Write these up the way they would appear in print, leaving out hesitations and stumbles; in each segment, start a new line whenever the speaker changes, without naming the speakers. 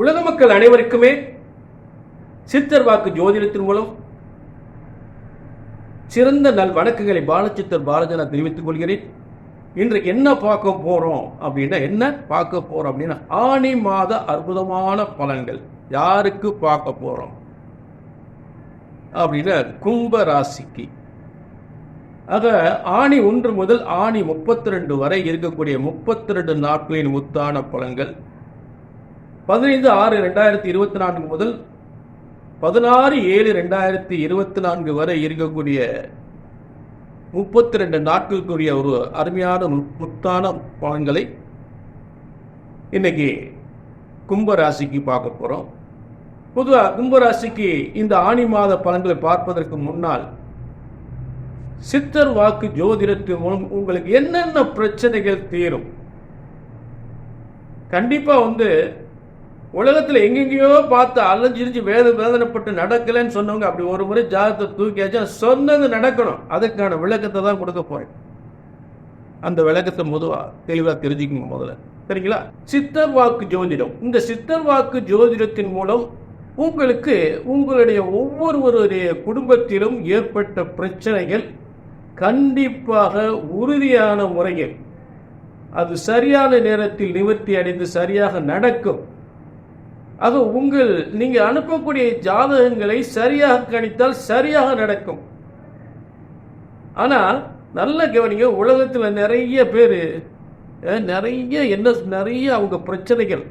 உலக மக்கள் அனைவருக்குமே சித்தர் வாக்கு ஜோதிடத்தின் மூலம் சிறந்த நல் வணக்கங்களை பாலச்சித்தர் பாலஜனா தெரிவித்துக் கொள்கிறேன். இன்றைக்கு என்ன பார்க்க போறோம் அப்படின்னா, ஆனி மாத அற்புதமான பலன்கள் யாருக்கு பார்க்க போறோம் அப்படின்னா, கும்ப ராசிக்கு. ஆக ஆணி 1 முதல் ஆணி 32 வரை இருக்கக்கூடிய 32 நாட்களின் முத்தான பலன்கள், 15/6/2024 முதல் 16/7/2024 வரை இருக்கக்கூடிய 32 நாட்களுக்குரிய ஒரு அருமையான முத்தான பலன்களை இன்னைக்கு கும்பராசிக்கு பார்க்க போறோம். பொதுவாக கும்பராசிக்கு இந்த ஆணி மாத பலன்களை பார்ப்பதற்கு முன்னால், சித்தர் வாக்கு ஜோதிடத்தின் மூலம் உங்களுக்கு என்னென்ன பிரச்சனைகள் தீரும். கண்டிப்பா உலகத்தில் எங்கெங்கேயோ பார்த்து அலைஞ்சிரிஞ்சு வேதனைப்பட்டு நடக்கலன்னு சொன்னவங்க அப்படி ஒரு முறை ஜாதகத்தை தூக்கியாச்சு, சொன்னது நடக்கணும். அதுக்கான விளக்கத்தை தான் கொடுக்க போறேன். அந்த விளக்கத்தை தெளிவாக தெரிஞ்சுக்கணும் முதல்ல, சரிங்களா? சித்தர் வாக்கு ஜோதிடம். இந்த சித்தர் வாக்கு ஜோதிடத்தின் மூலம் உங்களுக்கு உங்களுடைய ஒவ்வொருவருடைய குடும்பத்திலும் ஏற்பட்ட பிரச்சனைகள் கண்டிப்பாக உறுதியான முறையில் அது சரியான நேரத்தில் நிவர்த்தி அடைந்து சரியாக நடக்கும். அது நீங்க அனுப்பக்கூடிய ஜாதகங்களை சரியாக கணித்தால் சரியாக நடக்கும். ஆனால் நல்ல கவனிங்க, உலகத்தில் நிறைய பேர் நிறைய அவங்க பிரச்சனைகள்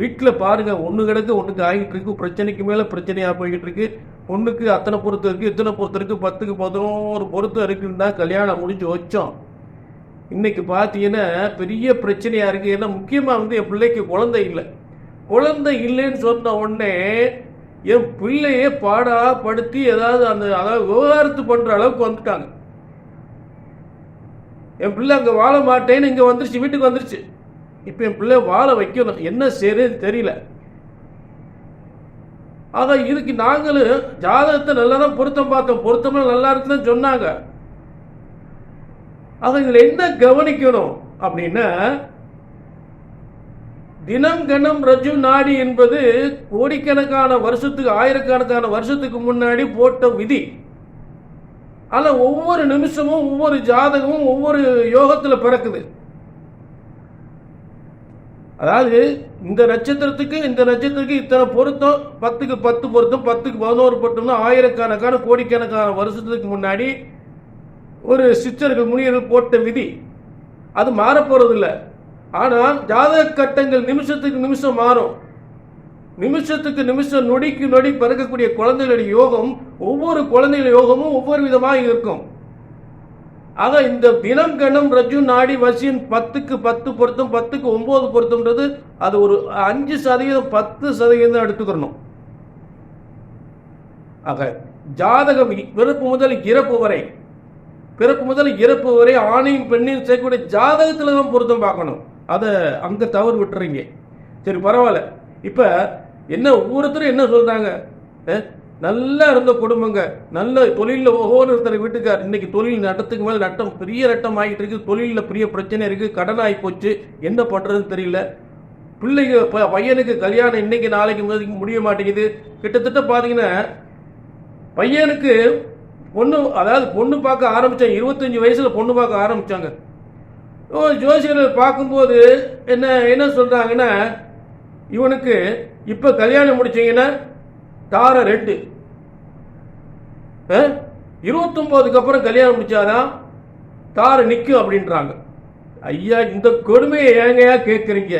வீட்டில் பாருங்க, ஒன்று கிடக்கு ஒன்றுக்கு ஆகிட்டு இருக்கு, பிரச்சனைக்கு மேலே பிரச்சனையாக போய்கிட்டு இருக்கு. ஒன்றுக்கு அத்தனை பொருத்தம் இருக்கு, இத்தனை பொருத்தம் இருக்கு, 10க்கு 11 பொருத்தம் இருக்குன்னு தான் கல்யாணம் முடிஞ்சு வச்சோம். இன்னைக்கு பார்த்தீங்கன்னா பெரிய பிரச்சனையா இருக்கு. ஏன்னா முக்கியமாக என் பிள்ளைக்கு குழந்தை இல்லைன்னு சொன்ன உடனே என் பிள்ளையே பாடாப்படுத்தி அதாவது விவகாரத்து பண்ற அளவுக்கு வந்துட்டாங்க. என் பிள்ளை அங்கே வாழ மாட்டேன்னு இங்கே வந்துருச்சு, வீட்டுக்கு வந்துருச்சு. இப்போ என் பிள்ளை வாழ வைக்கணும், என்ன செய்யறது தெரியல. ஆக இதுக்கு நாங்களும் ஜாதகத்தை நல்லா தான் பொருத்தம் பார்த்தோம், பொருத்தம்லாம் நல்லா இருக்குன்னு சொன்னாங்க. ஆக இதில் என்ன கவனிக்கணும் அப்படின்னா, தினம் கணம் ரஜு நாடி என்பது கோடிக்கணக்கான வருஷத்துக்கு ஆயிரக்கணக்கான வருஷத்துக்கு முன்னாடி போட்ட விதி. ஆனால் ஒவ்வொரு நிமிஷமும் ஒவ்வொரு ஜாதகமும் ஒவ்வொரு யோகத்தில் பிறக்குது. அதாவது இந்த நட்சத்திரத்துக்கு இத்தனை பொருத்தம், 10க்கு 10 பொருத்தம், 10க்கு 11 பொருத்தம்னா ஆயிரக்கணக்கான கோடிக்கணக்கான வருஷத்துக்கு முன்னாடி ஒரு சித்தர்கள் முனிவர்கள் போட்ட விதி. அது மாறப்போறது இல்லை. ஆனால் ஜாதக கட்டங்கள் நிமிஷத்துக்கு நிமிஷம் மாறும். நிமிஷத்துக்கு நிமிஷம், நொடிக்கு நொடி பிறக்கக்கூடிய குழந்தைகளுடைய யோகம், ஒவ்வொரு குழந்தைகளுடைய யோகமும் ஒவ்வொரு விதமாக இருக்கும். ஆக இந்த தினம் கணம் ரஜு நாடி வசியன் 10க்கு 10 பொருத்தம், 10க்கு 9 பொருத்தம்ன்றது அது ஒரு 5% 10% எடுத்துக்கணும். ஆக ஜாதகம் பிறப்பு முதல் இறப்பு வரை ஆணையும் பெண்ணையும் சேர்க்கக்கூடிய ஜாதகத்தில் தான் பொருத்தம் பார்க்கணும். அதை அங்கே தவறு விட்டுறீங்க. சரி, பரவாயில்ல. இப்போ என்ன ஒவ்வொருத்தரும் என்ன சொல்றாங்க, நல்லா இருந்த குடும்பங்க, நல்ல தொழிலில் ஒவ்வொரு வீட்டுக்கார் இன்னைக்கு தொழில் நட்டத்துக்கு மேலே நட்டம், பெரிய நட்டம் ஆகிட்டு இருக்கு, தொழிலில் பெரிய பிரச்சனை இருக்கு, கடன் ஆகி போச்சு, என்ன பண்றதுன்னு தெரியல. பையனுக்கு கல்யாணம் இன்னைக்கு நாளைக்கு முடிய மாட்டேங்குது. கிட்டத்தட்ட பார்த்தீங்கன்னா பையனுக்கு பொண்ணு பார்க்க ஆரம்பிச்சாங்க, 25 வயசுல பொண்ணு பார்க்க ஆரம்பிச்சாங்க. ஜோசியர்கள் பார்க்கும்போது என்ன சொல்றாங்கன்னா, இவனுக்கு இப்ப கல்யாணம் முடிச்சீங்கன்னா தார 2, 29க்கு அப்புறம் கல்யாணம் முடிச்சாதான் தார நிற்கும் அப்படின்றாங்க. ஐயா, இந்த கொடுமையை ஏங்கயா கேட்குறீங்க?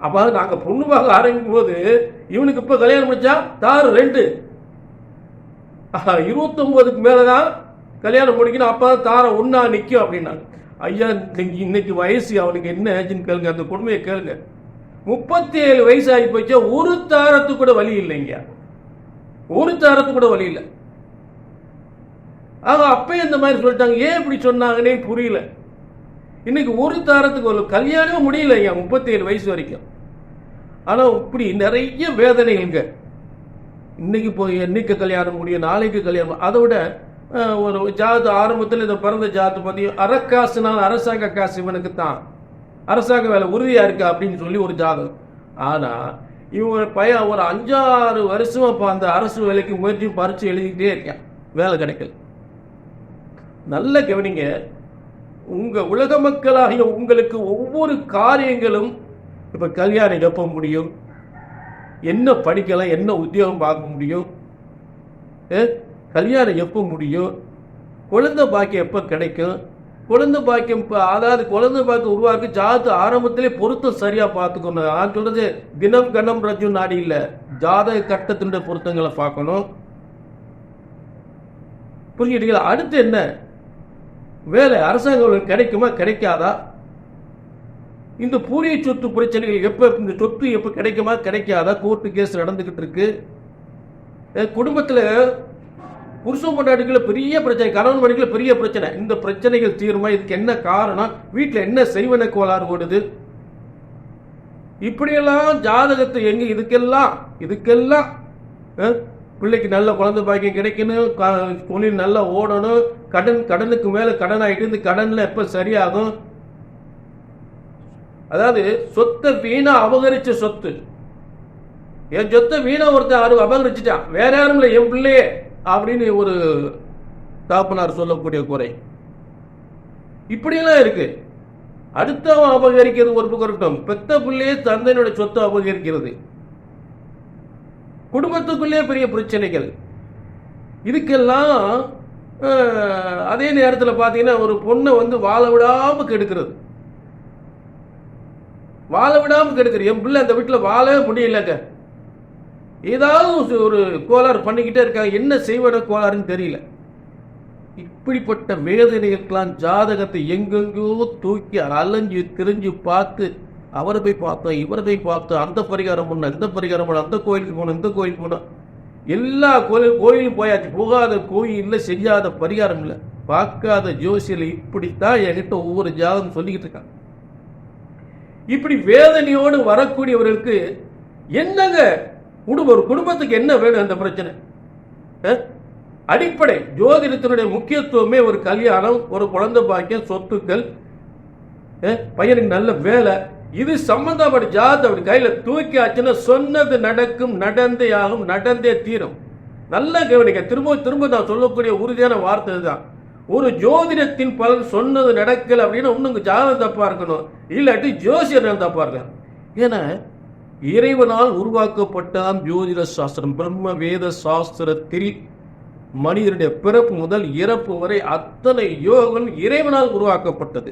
அப்ப நாங்க பொண்ணு பார்க்க ஆரம்பிக்கும் போது இவனுக்கு இப்ப கல்யாணம் முடிச்சா தார 2, 29க்கு மேலதான் கல்யாணம் முடிக்கணும், அப்பதான் தார 1 நிற்கும் அப்படின்னாங்க. ஐயா, இன்னைக்கு வயசு அவனுக்கு என்ன ஆச்சுன்னு கேளுங்க, அந்த கொடுமையை கேளுங்க. 37 வயசு ஆகி போச்சா, ஒரு தாரத்துக்கு கூட வழி இல்லைங்க, ஒரு தாரத்துக்கு கூட வழி இல்லை. ஆக அப்பயே இந்த மாதிரி சொல்லிட்டாங்க. ஏன் இப்படி சொன்னாங்கன்னே புரியல. இன்னைக்கு ஒரு தாரத்துக்கு ஒரு கல்யாணம் முடியலைங்க 37 வயசு வரைக்கும். ஆனா இப்படி நிறைய வேதனைங்க. இன்னைக்கு போய் என்னைக்கு கல்யாணம் முடியும், நாளைக்கு கல்யாணம். அதை விட ஒரு ஜாதகம் ஆரம்பத்தில் இந்த பிறந்த ஜாதகத்தை பற்றி அரக்காசுனால் அரசாங்க காசு இவனுக்கு தான், அரசாங்க வேலை உறுதியா இருக்கா அப்படின்னு சொல்லி ஒரு ஜாதகம். ஆனா இவங்க பையன் ஒரு 5-6 வருஷமா அந்த அரசு வேலைக்கு முயற்சி பறிச்சு எழுதிக்கிட்டே இருக்கான், வேலை கிடைக்கல. நல்ல கவனிங்க, உங்க உலக மக்களாகிய உங்களுக்கு ஒவ்வொரு காரியங்களும், இப்ப கல்யாணம் எப்ப முடியும், என்ன படிக்கலாம், என்ன உத்தியோகம் பார்க்க முடியும், கல்யாணம் எப்போ முடியும், குழந்தை பாக்கியம் எப்போ கிடைக்கும், குழந்தை பாக்கியம் அதாவது குழந்தை பாக்கியம் உருவாக்கி ஜாதக ஆரம்பத்திலே பொருத்தம் சரியா பார்த்துக்கணும். நான் சொல்றது தினம் கணம் ரஜு நாடி இல்லை, ஜாதக கட்டத்தினுடைய பொருத்தங்களை பார்க்கணும். புரிஞ்சுட்டீங்களா? அடுத்து என்ன வேலை, அரசாங்கம் கிடைக்குமா கிடைக்காதா, இந்த பூரிய சொத்து பிரச்சனைகள் எப்ப, இந்த சொத்து எப்ப கிடைக்குமா கிடைக்காதா, கோர்ட்டு கேஸ் நடந்துகிட்டு இருக்கு. குடும்பத்தில் புருஷன் பொண்டாட்டிக்குள்ள பெரிய பிரச்சனை, கணவன் மனைவிக்குள்ள பெரிய பிரச்சனை. இந்த பிரச்சனைகள் தீருமா, இதுக்கு என்ன காரணம், வீட்டில் என்ன செய்வன கோளாறு ஓடுது, இப்படியெல்லாம் ஜாதகத்தை எங்க இதுக்கெல்லாம் பிள்ளைக்கு நல்ல குழந்தை பாக்கியம் கிடைக்கணும், தொழில் நல்லா ஓடணும், கடனுக்கு மேல கடன் ஆகிட்டு இந்த கடன்ல எப்ப சரியாகும். அதாவது சொத்தை வீணா அபகரிச்ச சொத்து, என் சொத்தை வீணா ஒருத்தர் அபகரிச்சுட்டான், வேற யாரும் இல்லை என் பிள்ளையே அப்படின்னு ஒரு தாப்பனார் சொல்லக்கூடிய குறை. இப்படியெல்லாம் இருக்கு. அடுத்தவன் அபகரிக்கிறது ஒரு பக்கம் இருக்கட்டும், பெத்த பிள்ளையே தந்தையினுடைய சொத்தை அபகரிக்கிறது, குடும்பத்துக்குள்ளே பெரிய பிரச்சனைகள். இதுக்கெல்லாம் அதே நேரத்தில் பார்த்தீங்கன்னா ஒரு பொண்ணை வாழ விடாம கெடுக்கிறது, என் பிள்ளை அந்த வீட்டில் வாழவே முடியலங்க, ஏதாவது ஒரு கோளாறு பண்ணிக்கிட்டே இருக்காங்க, என்ன செய்வன கோளாறுன்னு தெரியல. இப்படிப்பட்ட வேதனைகளுக்கெல்லாம் ஜாதகத்தை எங்கெங்கோ தூக்கி அலைஞ்சு திரிஞ்சு பார்த்து, அவரை போய் பார்த்தோம், இவரை போய் பார்த்தோம், அந்த பரிகாரம் பண்ண, இந்த பரிகாரம் பண்ண, அந்த கோயிலுக்கு போனோம், இந்த கோயிலுக்கு போனோம், எல்லா கோயிலும் போயாச்சு, போகாத கோயில் இல்லை, செய்யாத பரிகாரம் இல்லை, பார்க்காத ஜோசியில். இப்படித்தான் என்கிட்ட ஒவ்வொரு ஜாதகம் சொல்லிக்கிட்டு இருக்காங்க. இப்படி வேதனையோடு வரக்கூடியவர்களுக்கு என்னங்க ஒரு குடும்பத்துக்கு என்ன வேணும், அந்த பிரச்சனை அடிப்படை ஜோதிடத்தினுடைய முக்கியத்துவமே ஒரு கல்யாணம், ஒரு குழந்தை பாக்கியம், சொத்துக்கள், பையனுக்கு நல்ல வேலை, இது சம்பந்தப்பட்ட ஜாதகம் கையில தூக்கி ஆச்சுன்னா சொன்னது நடக்கும், நடந்தே ஆகும், நடந்தே தீரும். நல்லா கவனிக்க, திரும்ப நான் சொல்லக்கூடிய உறுதியான வார்த்தை தான். ஒரு ஜோதிடத்தின் பலன் சொன்னது நடக்கல அப்படின்னா இன்னும் ஜாதகம் தப்பா இருக்கணும், இல்லாட்டி ஜோசியர் தப்பா இருக்கணும். ஏன்னா இறைவனால் உருவாக்கப்பட்டான் ஜோதிட சாஸ்திரம். பிரம்ம வேத சாஸ்திரத்தில் மனிதனுடைய பிறப்பு முதல் இறப்பு வரை அத்தனை யோகம் இறைவனால் உருவாக்கப்பட்டது.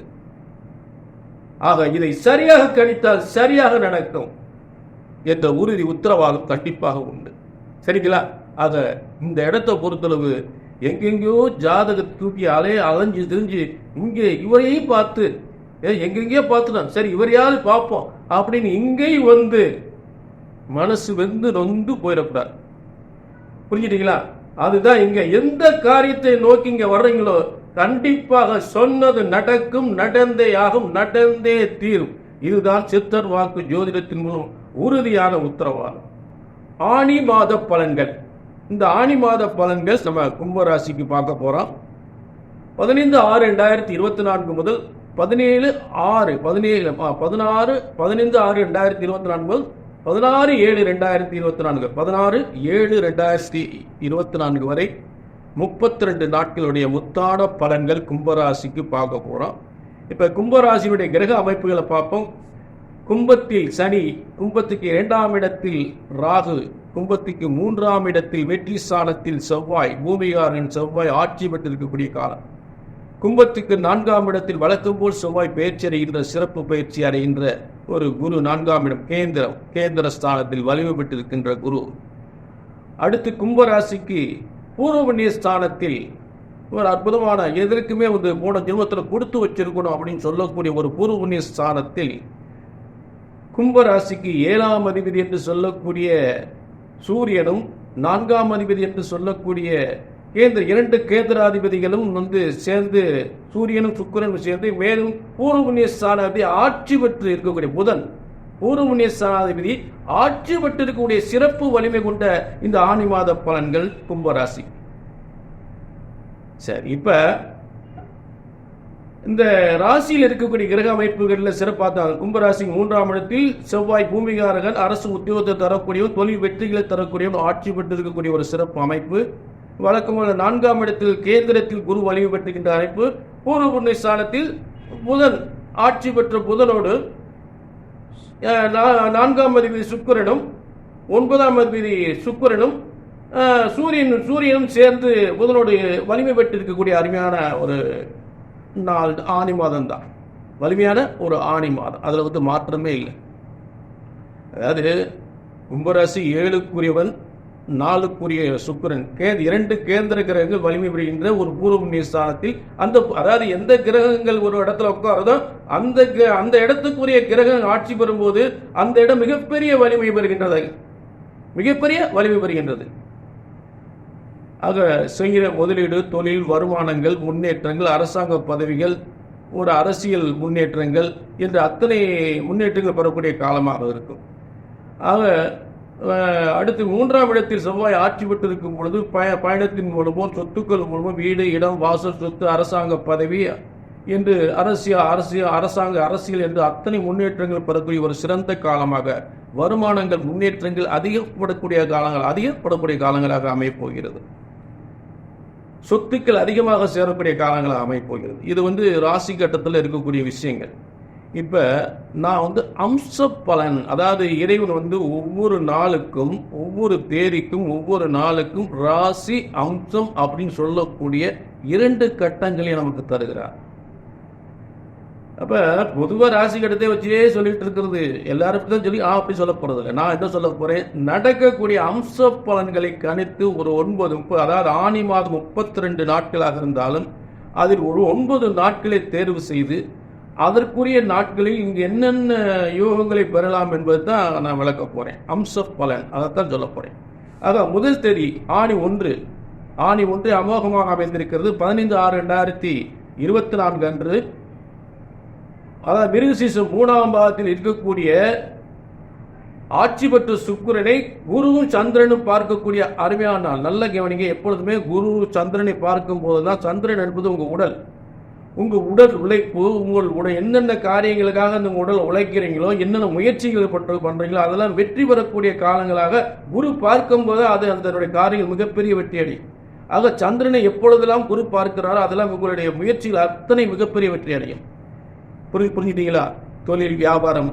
ஆக இதை சரியாக கணித்தால் சரியாக நடக்கும் என்ற உறுதி உத்தரவாதம் கண்டிப்பாக உண்டு. சரிங்களா? ஆக இந்த இடத்தை பொறுத்தளவு எங்கெங்கயோ ஜாதக தூக்கி அலைஞ்சு தெரிஞ்சு இங்கே இவரையும் பார்த்து எங்கெங்கயோ பார்த்துட்டான், சரி இவரையாவது பார்ப்போம் அப்படின்னு இங்கேயும் மனசு நொந்து போயிடக்கூடாது. புரிஞ்சுட்டீங்களா? அதுதான் இங்க எந்த காரியத்தை நோக்கி இங்க வர்றீங்களோ கண்டிப்பாக சொன்னது நடக்கும், நடந்தே ஆகும், நடந்தே தீரும். இதுதான் சித்தர் வாக்கு ஜோதிடத்தின் மூலம் உறுதியான உத்தரவாதம். ஆனி மாத பலன்கள். இந்த ஆனி மாத பலன்கள் நம்ம கும்பராசிக்கு பார்க்க போறோம். 15/6/2024 முதல் 17/6/2024 முதல் 16/7/2024 16/7/2024 வரை 32 நாட்களுடைய முத்தான பலன்கள் கும்பராசிக்கு பார்க்க போறோம். இப்ப கும்பராசியுடைய கிரக அமைப்புகளை பார்ப்போம். கும்பத்தில் சனி, கும்பத்துக்கு 2ஆம் இடத்தில் ராகு, கும்பத்துக்கு 3ஆம் இடத்தில் வெற்றி ஸ்தானத்தில் செவ்வாய், பூமிகாரன் செவ்வாய் ஆட்சி பெற்றிருக்கக்கூடிய காலம். கும்பத்துக்கு 4ஆம் இடத்தில் வழக்கம் போல் செவ்வாய் பயிற்சி அடைகின்ற, சிறப்பு பயிற்சி அடைகின்ற ஒரு குரு 4ஆம் இடம் கேந்திர ஸ்தானத்தில் வலிமை பெற்றிருக்கின்ற குரு. அடுத்து கும்பராசிக்கு பூர்வ புண்ணிய ஸ்தானத்தில் ஒரு அற்புதமான, எதற்குமே போன ஜென்மத்தில் கொடுத்து வச்சிருக்கணும் அப்படின்னு சொல்லக்கூடிய ஒரு பூர்வ புண்ணிய ஸ்தானத்தில் கும்பராசிக்கு 7ஆம் அதிபதி என்று சொல்லக்கூடிய சூரியனும் 4ஆம் அதிபதி என்று சொல்லக்கூடிய இரண்டு கேந்திராதிபதிகளும் சேர்ந்து, சூரியனும் சுக்கிரனும் சேர்ந்து, மேலும் பூர்வ புண்ணிய ஸ்தானாதிபதி ஆட்சி பெற்று இருக்கக்கூடிய புதன், பூர்வ புண்ணிய ஸ்தானாதிபதி ஆட்சி பெற்று இருக்கக்கூடிய சிறப்பு வலிமை கொண்ட இந்த ஆனி மாத பலன்கள் கும்பராசி. சரி, இப்ப இந்த ராசியில் இருக்கக்கூடிய கிரக அமைப்புகளில் சிறப்பாக கும்பராசி 3ஆம் இடத்தில் செவ்வாய் பூமிகாரகன், அரசு உத்தியோகத்தை தரக்கூடிய, தொழில் வெற்றிகளை தரக்கூடிய, ஆட்சி பெற்றிருக்கக்கூடிய ஒரு சிறப்பு அமைப்பு. வழக்கமாக 4ஆம் இடத்தில் கேந்திரத்தில் குரு வலிமை பெற்றுகின்ற அமைப்பு. பூர்வ புண்ணிய ஸ்தானத்தில் புதன், ஆட்சி பெற்ற புதனோடு 4ஆம் அதிபதி சுக்கிரனும் 9ஆம் அதிபதி சுக்கிரனும் சூரியனும் சேர்ந்து புதனோடு வலிமை பெற்றிருக்கக்கூடிய அருமையான ஒரு நாள் ஆணி மாதம் தான். வலிமையான ஒரு ஆணி மாதம், அதில் மாற்றமே இல்லை. அதாவது கும்பராசி 7க்குரியவன், 4க்குரிய சுக்கிரன், 2 கேந்திர கிரகங்கள் வலிமை பெறுகின்ற ஒரு பூர்வ புண்ணிய ஸ்தானத்தில் அதாவது எந்த கிரகங்கள் ஒரு இடத்துல உட்காரதோ அந்த இடத்துக்குரிய கிரகம் ஆட்சி பெறும்போது அந்த இடம் மிகப்பெரிய வலிமை பெறுகின்றது, மிகப்பெரிய வலிமை பெறுகின்றது. ஆக செய்கிற முதலீடு, தொழில், வருமானங்கள், முன்னேற்றங்கள், அரசாங்க பதவிகள், ஒரு அரசியல் முன்னேற்றங்கள் என்று அத்தனை முன்னேற்றங்கள் பெறக்கூடிய காலமாக இருக்கும். ஆக அடுத்து 3ஆம் இடத்தில் செவ்வாய் ஆட்சி பெற்றிருக்கும் பொழுது பயணத்தின் மூலமோ சொத்துக்கள் மூலமோ வீடு, இடம், வாசல், சொத்து, அரசாங்க பதவி என்று அரசியல் என்று அத்தனை முன்னேற்றங்கள் பெறக்கூடிய ஒரு சிறந்த காலமாக, வருமானங்கள், முன்னேற்றங்கள் அதிகப்படக்கூடிய காலங்களாக அமையப்போகிறது. சொத்துக்கள் அதிகமாக சேரக்கூடிய காலங்களாக அமையப்போகிறது. இது ராசி கட்டத்தில் இருக்கக்கூடிய விஷயங்கள். இப்போ நான் அம்ச பலன், அதாவது இறைவன் ஒவ்வொரு நாளுக்கும், ஒவ்வொரு தேதிக்கும், ஒவ்வொரு நாளுக்கும் ராசி அம்சம் அப்படின்னு சொல்லக்கூடிய 2 கட்டங்களையும் நமக்கு தருகிறார். அப்போ பொதுவாக ராசி கட்டத்தை வச்சே சொல்லிட்டு இருக்கிறது எல்லாருக்கும் தான் சொல்லி அப்படி சொல்ல போகிறது இல்லை. நான் என்ன சொல்ல போகிறேன், நடக்கக்கூடிய அம்ச பலன்களை கணித்து ஒரு 9 அதாவது ஆணி மாதம் 32 நாட்களாக இருந்தாலும் அதில் ஒரு 9 நாட்களை தேர்வு செய்து அதற்குரிய நாட்களில் இங்கு என்னென்ன யோகங்களை பெறலாம் என்பது தான் நான் விளக்க போகிறேன். அம்ச பலன் அதைத்தான் சொல்ல போகிறேன். ஆக முதல் தேதி ஆணி 1 அமோகமாக அமைந்திருக்கிறது. 15/6/2024 அன்று, அதாவது மிருகசீரிஷம் 3ஆம் பாதத்தில் இருக்கக்கூடிய ஆட்சி பெற்ற சுக்கிரனை குருவும் சந்திரனும் பார்க்கக்கூடிய அருமையான நாள். நல்ல கவனிங்க, எப்பொழுதுமே குரு சந்திரனை பார்க்கும் போதுதான், சந்திரன் என்பது உங்கள் உடல் உழைப்பு, உங்களுடைய என்னென்ன காரியங்களுக்காக அந்த உடல் உழைக்கிறீங்களோ, என்னென்ன முயற்சிகள் பண்ணுறீங்களோ அதெல்லாம் வெற்றி பெறக்கூடிய காலங்களாக குரு பார்க்கும்போது அது அதனுடைய காரியங்கள் மிகப்பெரிய வெற்றி அடையும். ஆக சந்திரனை எப்பொழுதெல்லாம் குரு பார்க்கிறாரோ அதெல்லாம் உங்களுடைய முயற்சிகள் அத்தனை மிகப்பெரிய வெற்றி அடையும். புரிஞ்சுட்டீங்களா? தொழில், வியாபாரம்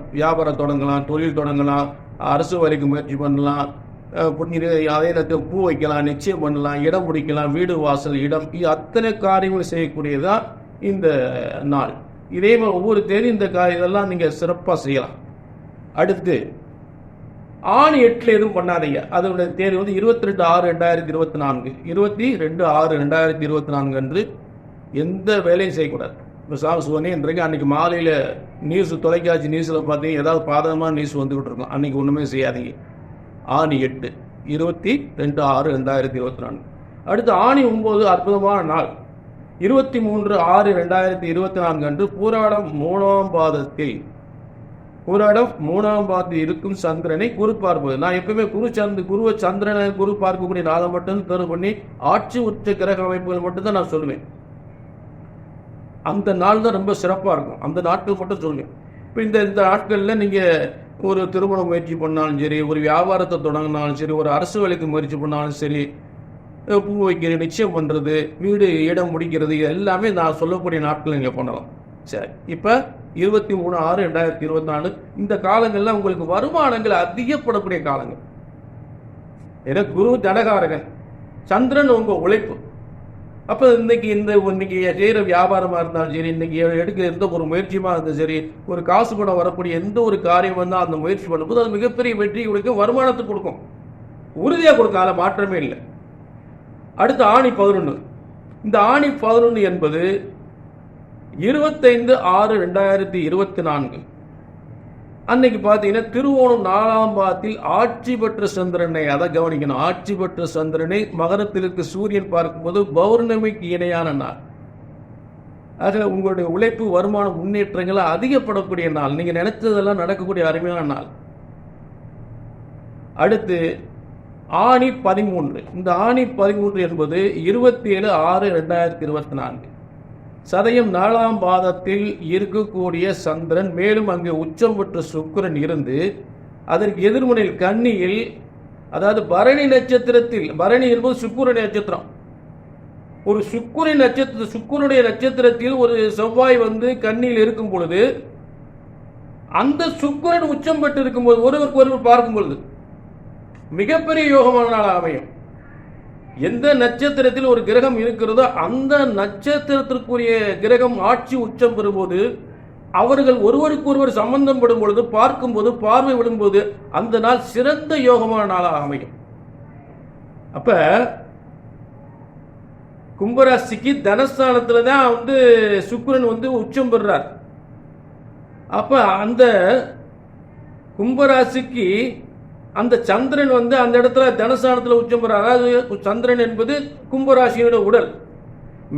தொடங்கலாம், தொழில் தொடங்கலாம், அரசு வேலைக்கு முயற்சி பண்ணலாம், அதே நேரத்தில் பூ வைக்கலாம், நிச்சயம் பண்ணலாம், இடம் பிடிக்கலாம், வீடு, வாசல், இடம், அத்தனை காரியங்கள் செய்யக்கூடியதான் இந்த நாள். இதே மாதிரி ஒவ்வொரு தேதி இந்த இதெல்லாம் நீங்கள் சிறப்பாக செய்யலாம். அடுத்து ஆணி 8 எதுவும் பண்ணாதீங்க. அதோட தேதி 22/6/2024 22/6/2024 அன்று எந்த வேலையும் செய்யக்கூடாது. இப்போ சுவனேன்றைக்கு அன்றைக்கி மாலையில் தொலைக்காட்சி நியூஸில் பார்த்தீங்க ஏதாவது பாதகமான நியூஸ் வந்துக்கிட்டு இருக்கும். அன்றைக்கி ஒன்றுமே செய்யாதீங்க. ஆணி 8 22/6/2024. அடுத்து ஆணி 9 அற்புதமான நாள். 23/6/2024 அன்று பூராடம் 3ஆம் பாதத்தில் இருக்கும் சந்திரனை குரு பார்ப்பது. நான் எப்பவுமே குருவை சந்திரனை குரு பார்க்கக்கூடிய நாளை மட்டும் தேர்வு பண்ணி ஆட்சி உச்ச கிரக அமைப்புகள் மட்டும்தான் நான் சொல்லுவேன். அந்த நாள் தான் ரொம்ப சிறப்பாக இருக்கும். அந்த நாட்கள் மட்டும் சொல்லுவேன். இப்போ இந்த நாட்களில் நீங்கள் ஒரு திருமண முயற்சி பண்ணாலும் சரி, ஒரு வியாபாரத்தை தொடங்கினாலும் சரி, ஒரு அரசு வேலைக்கு முயற்சி பண்ணாலும் சரி, பூ வைக்கிறது, நிச்சயம் பண்ணுறது, வீடு, இடம் முடிக்கிறது, எல்லாமே நான் சொல்லக்கூடிய நாட்கள் நீங்கள் பண்ணலாம். சரி, இப்போ 23/6/2024 இந்த காலங்களில் உங்களுக்கு வருமானங்கள் அதிகப்படக்கூடிய காலங்கள். ஏன்னா குரு தனகாரகன், சந்திரன் உங்கள் உழைப்பு. அப்போ இன்னைக்கு செய்கிற வியாபாரமாக இருந்தாலும் சரி, இன்னைக்கு எடுக்கிற எந்த ஒரு முயற்சியமாக இருந்தாலும் சரி, ஒரு காசு பணம் வரக்கூடிய எந்த ஒரு காரியம் வந்தால் அந்த முயற்சி பண்ணும்போது அது மிகப்பெரிய வெற்றி கொடுக்கும், வருமானத்தை கொடுக்கும், உறுதியாக கொடுக்கும். அதில் மாற்றமே இல்லை. அடுத்து ஆணி 11. இந்த ஆணி 11 என்பது 25/6/2024 அன்னைக்கு பார்த்தீங்கன்னா திருவோணம் 4ஆம் பாதத்தில் ஆட்சி பெற்ற சந்திரனை, அதை கவனிக்கணும், ஆட்சி பெற்ற சந்திரனை மகரத்திற்கு சூரியன் பார்க்கும்போது பௌர்ணமிக்கு இணையான நாள். ஆக உங்களுடைய உழைப்பு, வருமான முன்னேற்றங்களை அதிகப்படக்கூடிய நாள், நீங்கள் நினைச்சதெல்லாம் நடக்கக்கூடிய அருமையான நாள். அடுத்து ஆணி 13. இந்த ஆணி 13 என்பது 27/6/2024 சதயம் 4ஆம் பாதத்தில் இருக்கக்கூடிய சந்திரன், மேலும் அங்கே உச்சம் பெற்ற சுக்கிரன் இருந்து அதற்கு எதிர்முனையில் கன்னியில், அதாவது பரணி நட்சத்திரத்தில், பரணி என்பது சுக்கிரன் நட்சத்திரம், ஒரு சுக்கிரனுடைய நட்சத்திரத்தில் ஒரு செவ்வாய் வந்து கன்னியில் இருக்கும் பொழுது, அந்த சுக்கிரன் உச்சம் பெற்று இருக்கும்போது ஒருவருக்கு ஒருவர் பார்க்கும் பொழுது மிகப்பெரிய யோகமான நாள் அமையும். எந்த நட்சத்திரத்தில் ஒரு கிரகம் இருக்கிறதோ அந்த நட்சத்திரத்திற்குரிய கிரகம் ஆட்சி உச்சம் பெறும்போது அவர்கள் ஒருவருக்கு ஒருவர் சம்பந்தம் படும் பொழுது, பார்க்கும்போது, பார்வை விடும்போது அந்த நாள் சிறந்த யோகமான நாளாக அமையும். அப்ப கும்பராசிக்கு தனஸ்தானத்துல தான் வந்து சுக்கிரன் வந்து உச்சம் பெறுறார். அப்ப அந்த கும்பராசிக்கு அந்த சந்திரன் வந்து அந்த இடத்துல தனஸ்தானத்தில் உச்சம் பெறார். அதாவது சந்திரன் என்பது கும்பராசியோட உடல்.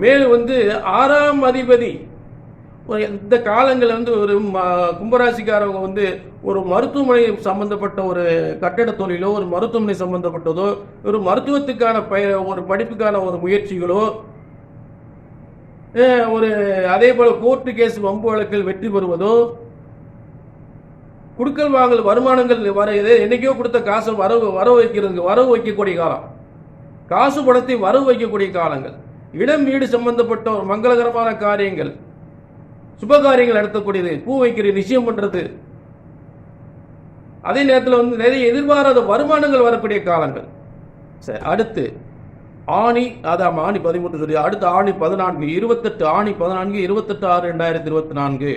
மேலும் வந்து 6ஆம் அதிபதி இந்த காலங்களில் வந்து ஒரு கும்பராசிக்காரவங்க வந்து ஒரு மருத்துவமனை சம்பந்தப்பட்ட ஒரு கட்டட தொழிலோ, ஒரு மருத்துவமனை சம்பந்தப்பட்டதோ, ஒரு மருத்துவத்துக்கான ஒரு படிப்புக்கான ஒரு முயற்சிகளோ, ஒரு அதே போல கோர்ட்டு கேஸ் வம்பு வழக்கில் வெற்றி பெறுவதோ, குடுக்கல் வாங்கல் வருமானங்கள் வர என்னைக்கோ கொடுத்த காசை வரவு வைக்கக்கூடிய காலம், காசு பணத்தை வரவு வைக்கக்கூடிய காலங்கள், இடம் வீடு சம்பந்தப்பட்ட ஒரு மங்களகரமான காரியங்கள், சுபகாரியங்கள் நடத்தக்கூடியது, பூ வைக்கிற நிச்சயம் பண்றது, அதே நேரத்தில் வந்து நிறைய எதிர்பாராத வருமானங்கள் வரக்கூடிய காலங்கள். சரி, அடுத்து ஆணி, அதான் ஆணி 13 சொல்லி, அடுத்து ஆணி 14, 28 ஆணி 14, 28/6/2024,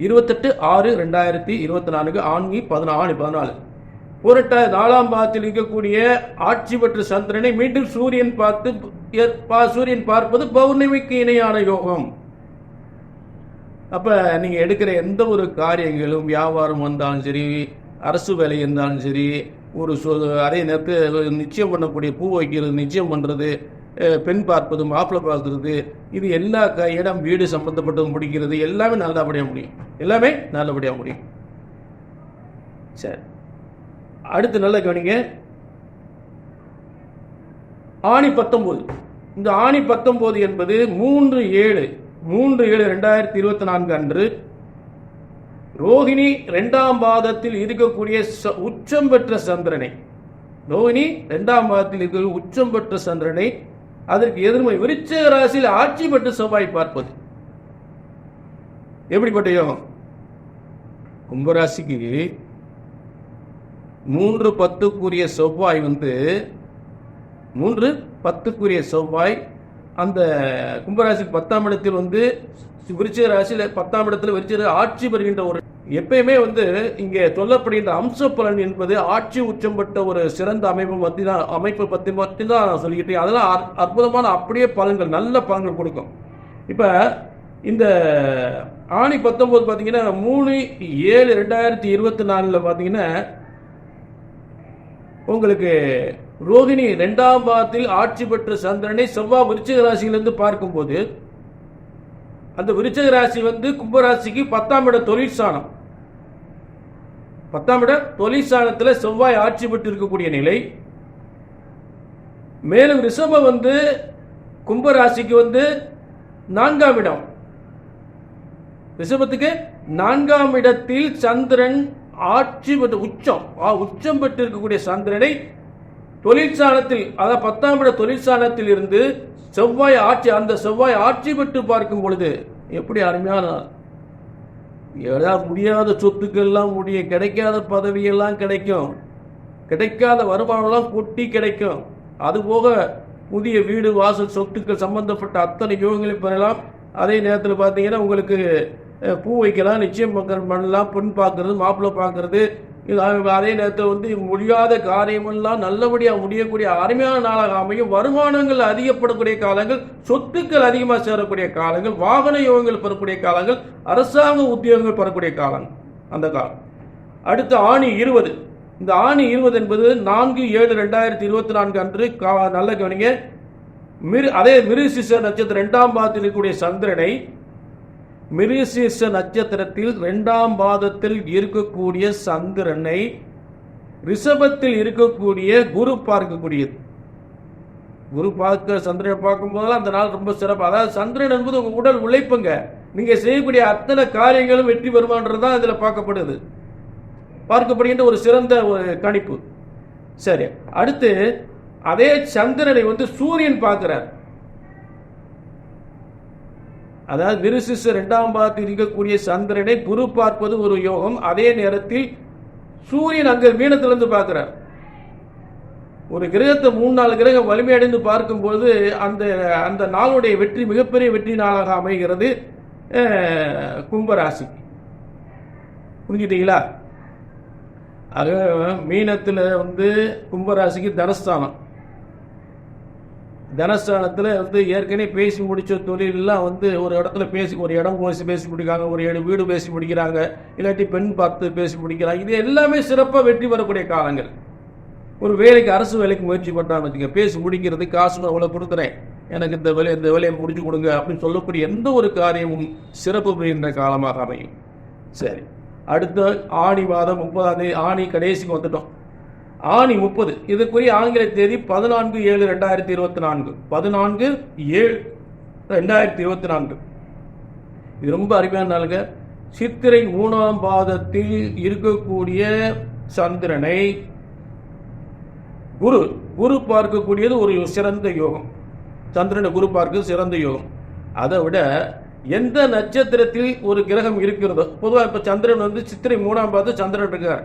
28/6/2024 ஆணி 14. புரட்டாதி 4ஆம் பாதத்தில் இருக்கக்கூடிய ஆட்சி பெற்ற சந்திரனை மீண்டும் சூரியன் பார்ப்பது பௌர்ணமிக்கு இணையான யோகம். அப்ப நீங்க எடுக்கிற எந்த ஒரு காரியங்களும், வியாபாரம் வந்தாலும் சரி, அரசு வேலை இருந்தாலும் சரி, ஒரு அதே நேரத்தில் நிச்சயம் பண்ணக்கூடிய பூ வைக்கிறது, நிச்சயம் பண்றது, பெண் பார்ப்பது, மாப்பிள்ளை பார்க்கறது, இது எல்லா இடம் வீடு சம்பந்தப்பட்டது முடிக்கிறது, எல்லாமே நல்லபடியாக முடியும். எல்லாமே நல்லபடியாக முடியும். சரி, அடுத்து நல்ல கவனிங்க. ஆணி 19. இந்த ஆணி 19 என்பது 3/7/2024 அன்று ரோகிணி 2ஆம் பாதத்தில் இருக்கக்கூடிய உச்சம் பெற்ற சந்திரனை, ரோகிணி 2ஆம் பாதத்தில் இருக்கிற உச்சம் பெற்ற சந்திரனை அதற்கு எதிர்மை விருச்சிக ராசியில் ஆட்சி பெற்று செவ்வாய் பார்ப்பது எப்படிப்பட்ட யோகம்? கும்பராசிக்கு 3/10க்குரிய செவ்வாய் வந்து 3/10க்குரிய செவ்வாய் அந்த கும்பராசிக்கு 10ஆம் இடத்தில் வந்து விருச்சிக ராசியில் 10ஆம் இடத்துல விருச்சிக ஆட்சி பெறுகின்ற ஒரு, எப்பயுமே வந்து இங்கே சொல்லப்படுகின்ற அம்ச பலன் என்பது ஆட்சி உச்சம் பெற்ற ஒரு சிறந்த அமைப்பை பற்றி மட்டும்தான் நான் சொல்லிக்கிட்டேன். அதெல்லாம் அற்புதமான அப்படியே பலன்கள், நல்ல பலன்கள் கொடுக்கும். இப்ப இந்த ஆணி 19 பார்த்தீங்கன்னா 3/7/2024 பார்த்தீங்கன்னா உங்களுக்கு ரோகிணி 2ஆம் பாதத்தில் ஆட்சி பெற்ற சந்திரனை செவ்வாய் விருச்சிக ராசியிலிருந்து பார்க்கும்போது, அந்த விருச்சிக ராசி வந்து கும்பராசிக்கு 10ஆம் இட தொழிற்சானம், 10ஆம் இட தொழிற்சானத்தில் செவ்வாய் ஆட்சி பெற்று இருக்கக்கூடிய நிலை. மேலும் ரிஷபம் வந்து கும்பராசிக்கு வந்து 4ஆம் இடம், ரிஷபத்துக்கு 4ஆம் இடத்தில் சந்திரன் ஆட்சி பெற்று உச்சம் பெற்று இருக்கக்கூடிய சந்திரனை தொழிற்சாலத்தில், அதாவது 10ஆம் இட தொழிற்சாலத்தில் இருந்து செவ்வாய் ஆட்சி பெற்று பார்க்கும் பொழுது எப்படி அருமையான, ஏதாவது முடியாத சொத்துக்கள் எல்லாம் முடியும், கிடைக்காத பதவியெல்லாம் கிடைக்கும், கிடைக்காத வருமானம்லாம் கொட்டி கிடைக்கும். அதுபோக புதிய வீடு வாசல் சொத்துக்கள் சம்பந்தப்பட்ட அத்தனை யோகங்களை பெறலாம். அதே நேரத்தில் பார்த்தீங்கன்னா உங்களுக்கு பூ வைக்கலாம், நிச்சயம் பண்ணலாம், பெண் பார்க்கறது, மாப்பிள்ளை பார்க்கறது, அதே நேரத்தில் வந்து முடியாத காரியமெல்லாம் நல்லபடியாக முடியக்கூடிய அருமையான நாளாக அமையும். வருமானங்கள் அதிகப்படக்கூடிய காலங்கள், சொத்துக்கள் அதிகமாக சேரக்கூடிய காலங்கள், வாகன யோகங்கள் பெறக்கூடிய காலங்கள், அரசாங்க உத்தியோகங்கள் பெறக்கூடிய காலங்கள் அந்த காலம். அடுத்து ஆணி 20. இந்த ஆணி 20 என்பது 4/7/2024 அன்று நல்ல கவனிங்க. அதே மிருகசீரிஷ நட்சத்திரம் 2ஆம் பாதத்தில் இருக்கக்கூடிய சந்திரனை, மிருகசீரிஷ நட்சத்திரத்தில் 2ஆம் பாதத்தில் இருக்கக்கூடிய சந்திரனை ரிஷபத்தில் இருக்கக்கூடிய குரு பார்க்கக்கூடியது. குரு பார்க்க சந்திரனை பார்க்கும் போதெல்லாம் அந்த நாள் ரொம்ப சிறப்பு. அதாவது சந்திரன் என்பது உங்க உடல் உழைப்புங்க. நீங்க செய்யக்கூடிய அத்தனை காரியங்களும் வெற்றி பெறுமான்றதுதான் இதுல பார்க்கப்படுகின்ற ஒரு சிறந்த ஒரு கணிப்பு. சரி, அடுத்து அதே சந்திரனை சூரியன் பார்க்கிறார். அதாவது விருச்சிக 2ஆம் பாவத்தில் இருக்கக்கூடிய சந்திரனை குரு பார்ப்பது ஒரு யோகம். அதே நேரத்தில் சூரியன் அங்க மீனத்திலிருந்து பார்க்கிறார். ஒரு கிரகத்தை 3-4 கிரகம் வலிமையடைந்து பார்க்கும்போது அந்த அந்த நாளுடைய வெற்றி மிகப்பெரிய வெற்றி நாளாக அமைகிறது கும்பராசிக்கு. புரிஞ்சுட்டீங்களா? ஆக மீனத்தில் கும்பராசிக்கு தனஸ்தானம். தனஸ்தானத்தில் ஏற்கனவே பேசி முடிச்ச தொழிலெல்லாம் ஒரு இடத்துல ஒரு இடம் பேசி முடிக்கிறாங்க, ஒரு வீடு பேசி முடிக்கிறாங்க, இல்லாட்டி பெண் பார்த்து பேசி முடிக்கிறாங்க. இது எல்லாமே சிறப்பாக வெற்றி பெறக்கூடிய காலங்கள். ஒரு வேலைக்கு அரசு வேலைக்கு முயற்சி பண்ணுறான்னு வச்சுங்க, பேசி முடிக்கிறது, காசு நான் அவ்வளோ கொடுக்குறேன், எனக்கு இந்த வேலையை முடிச்சு கொடுங்க அப்படின்னு சொல்லக்கூடிய எந்த ஒரு காரியமும் சிறப்பு பெறுகின்ற காலமாக அமையும். சரி, அடுத்த ஆணி மாதம் 30ஆம் தேதி, ஆணி கடைசிக்கு வந்துட்டோம். ஆணி 30, இதுக்குரிய ஆங்கில தேதி 14/7/2024. 14/7/2024. இது ரொம்ப அருமையான நாளுங்க. சித்திரை 3ஆம் பாதத்தில் இருக்கக்கூடிய சந்திரனை குரு பார்க்கக்கூடியது ஒரு சிறந்த யோகம். சந்திரனை குரு பார்க்க சிறந்த யோகம். அதை விட எந்த நட்சத்திரத்தில் ஒரு கிரகம் இருக்கிறதோ, பொதுவாக இப்ப சந்திரன் சித்திரை 3ஆம் பாதம் சந்திரன் இருக்கார்.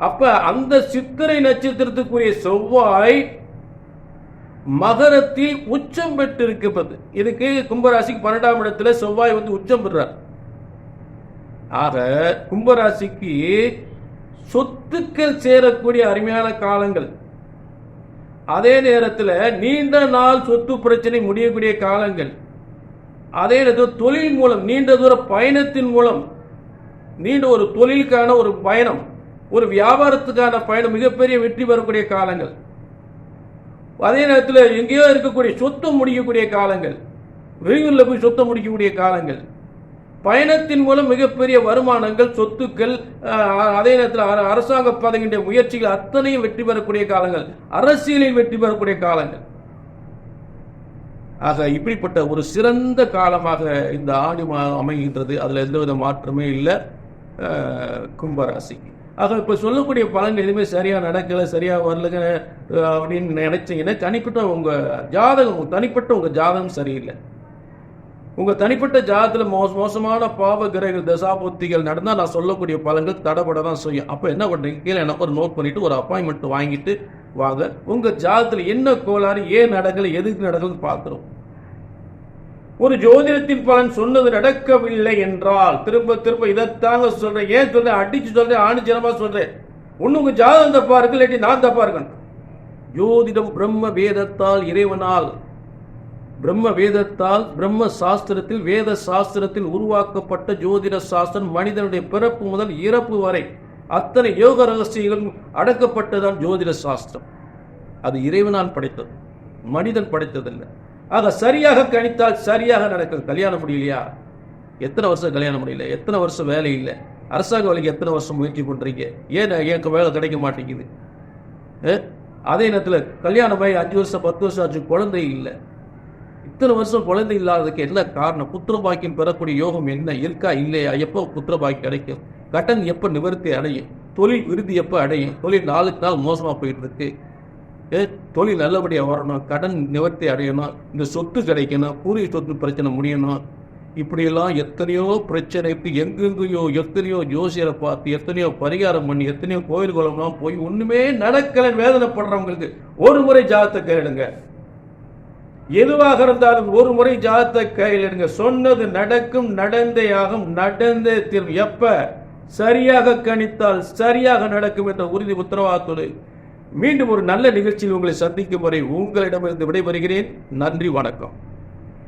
அப்ப அந்த சித்திரை நட்சத்திரத்துக்குரிய செவ்வாய் மகரத்தில் உச்சம் பெற்று இருப்பது. இதுக்கு கும்பராசிக்கு 12ஆம் இடத்துல செவ்வாய் உச்சம் பெறார். ஆக கும்பராசிக்கு சொத்துக்கள் சேரக்கூடிய அருமையான காலங்கள். அதே நேரத்தில் நீண்ட நாள் சொத்து பிரச்சனை முடியக்கூடிய காலங்கள். அதே நேரத்தில் தொழில் மூலம் நீண்ட தூர பயணத்தின் மூலம், நீண்ட ஒரு தொழிலுக்கான ஒரு பயணம், ஒரு வியாபாரத்துக்கான பயணம் மிகப்பெரிய வெற்றி பெறக்கூடிய காலங்கள். அதே நேரத்தில் எங்கேயோ இருக்கக்கூடிய சொத்து முடிக்கக்கூடிய காலங்கள், வெளியூரில் போய் சொத்தை முடிக்கக்கூடிய காலங்கள், பயணத்தின் மூலம் மிகப்பெரிய வருமானங்கள், சொத்துக்கள், அதே நேரத்தில் அரசாங்க பதவியுடைய முயற்சிகள் அத்தனையும் வெற்றி பெறக்கூடிய காலங்கள், அரசியலில் வெற்றி பெறக்கூடிய காலங்கள். ஆக இப்படிப்பட்ட ஒரு சிறந்த காலமாக இந்த ஆடி அமைகின்றது. அதில் எந்தவித மாற்றமே இல்லை கும்பராசிக்கு. ஆக இப்போ சொல்லக்கூடிய பலன்கள் எதுவுமே சரியாக நடக்கலை, சரியாக வரலங்க அப்படின்னு நினைச்சீங்கன்னா தனிப்பட்ட உங்கள் ஜாதகம் சரியில்லை. உங்கள் தனிப்பட்ட ஜாதகத்தில் மோசமான பாவ கிரக தசாபுத்திகள் நடந்தால் நான் சொல்லக்கூடிய பலன்கள் தடைபட தான் செய்யும். அப்போ என்ன பண்ணுறீங்க, கீழே எனக்கு ஒரு நோட் பண்ணிவிட்டு ஒரு அப்பாயின்மெண்ட் வாங்கிட்டு வாங்க. உங்கள் ஜாதகத்தில் என்ன கோளாறு, ஏன் நடக்கலை, எதுக்கு நடக்கல பார்க்குறோம். ஒரு ஜோதிடத்தின் பலன் சொன்னது நடக்கவில்லை என்றால் திரும்ப திரும்ப இதைத்தாங்க சொல்றேன். ஏன் சொல்றேன், அடிச்சு சொல்றேன், ஆணிச்சனமா சொல்றேன். ஒண்ணு உங்க ஜாதகம் தப்பா இருக்கு, இல்லாட்டி நான் தப்பா இருக்கேன். ஜோதிடம் பிரம்ம வேதத்தால் இறைவனால், பிரம்ம வேதத்தால், பிரம்ம சாஸ்திரத்தில், வேத சாஸ்திரத்தில் உருவாக்கப்பட்ட ஜோதிட சாஸ்திரம் மனிதனுடைய பிறப்பு முதல் இறப்பு வரை அத்தனை யோக ரகசியங்களும் அடக்கப்பட்டதான் ஜோதிட சாஸ்திரம். அது இறைவனால் படைத்தது, மனிதன் படைத்ததில்லை. ஆக சரியாக கணித்தால் சரியாக நடக்கும். கல்யாணம் முடியலையா, எத்தனை வருஷம் கல்யாணம் முடியல, எத்தனை வருஷம் வேலை இல்லை, அரசாங்க வேலைக்கு எத்தனை வருஷம் முயற்சி பண்றீங்க, ஏன் எனக்கு வேலை கிடைக்க மாட்டேங்குது. அதே நேரத்தில் கல்யாணம் ஆகி 5 வருஷம் 10 வருஷம் ஆச்சு, குழந்தை இல்லை. இத்தனை வருஷம் குழந்தை இல்லாததுக்கு என்ன காரணம்? புத்திர பாக்கியம் பெறக்கூடிய யோகம் என்ன இருக்கா இல்லையா? எப்போ புத்திர பாக்கியம் கிடைக்கும்? கடன் எப்போ நிவர்த்தி அடையும்? தொழில் விருதி எப்போ அடையும்? தொழில் நாளுக்கு நாள் மோசமாக போயிட்டு இருக்கு. தொழில் நல்லபடியாக வரணும், கடன் நிவர்த்தி அடையணும், இந்த சொத்து கிடைக்கணும், பூர்வீக சொத்து பிரச்சனை முடியணும். இப்படியெல்லாம் எத்தனையோ பிரச்சனைக்கு எங்கெங்கேயோ எத்தனையோ ஜோசியரை பார்த்து, எத்தனையோ பரிகாரம் பண்ணி, எத்தனையோ கோயில் குளம்லாம் போய் ஒண்ணுமே நடக்கலை வேதனைப்படுறவங்களுக்கு ஒரு முறை ஜாதகத்தை கையிடுங்க. எதுவாக இருந்தாலும் ஒரு முறை ஜாதகத்தை கையிடுங்க. சொன்னது நடக்கும், நடந்தே ஆகும், நடந்தே தீரும். எப்ப சரியாக கணித்தால் சரியாக நடக்கும் என்ற உறுதி உத்தரவாதத்தோடு மீண்டும் ஒரு நல்ல நிகழ்ச்சியில் உங்களை சந்திக்கும் வரை உங்களிடமிருந்து விடைபெறுகிறேன். நன்றி, வணக்கம்.